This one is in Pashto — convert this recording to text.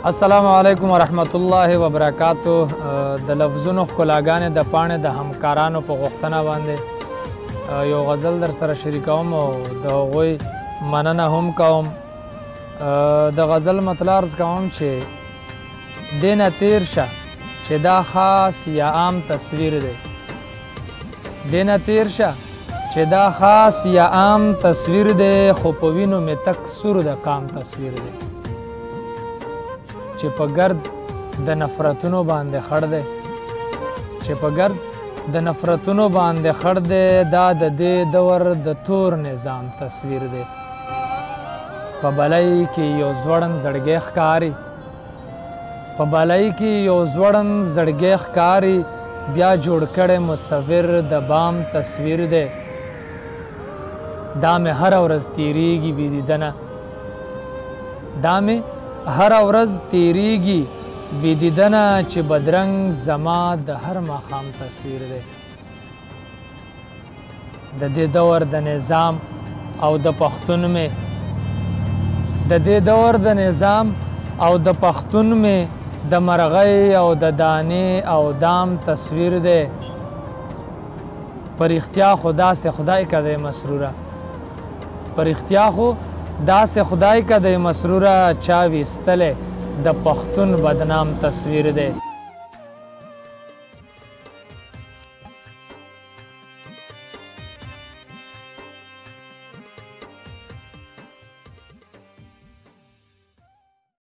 السلام علیکم ورحمت الله وبرکاتو. د لفظونو ښکلاګانې د پاڼې د همکارانو په غوښتنه باندې یو غزل در سره شریکوم او د هغوی مننه هم کوم. د غزل مطلب عرض کوم چې دې نه تیر شه چې دا خاص یا عام تصویر دی. دې نه تیر شه چې دا خاص یا عام تصویر دی، خو په وینو مې تک سور د کام تصویر دی چې په ګرد د نفرتونو باندې خړ دی، چې په ګرد د نفرتونو باندې خړ دی. دا د دې دور د تور نظام تصویر دی. په بلای کې یو ځوړند زړګی ښکاري، په بلای کې یو ځوړند زړګی ښکاري، بیا جوړ کړی مصور د بام تصویر دی. دا مې هره ورځ تیریږي بې دیدنه، دا مې هره ورځ تیریږي بې دیدنه، چې بدرنګ زما د هر ماښام تصویر دی. د دې دور د نظام او د پښتون مې، د دې دور د نظام او د پښتون مې د مرغۍ او د دانې او دام تصویر دی. پر اختیا خو داسې خدای که دی مسروره، پر اختیا خو داسې خدای که دی مسروره، چا ویستلی د پښتون بدنام تصویر دی.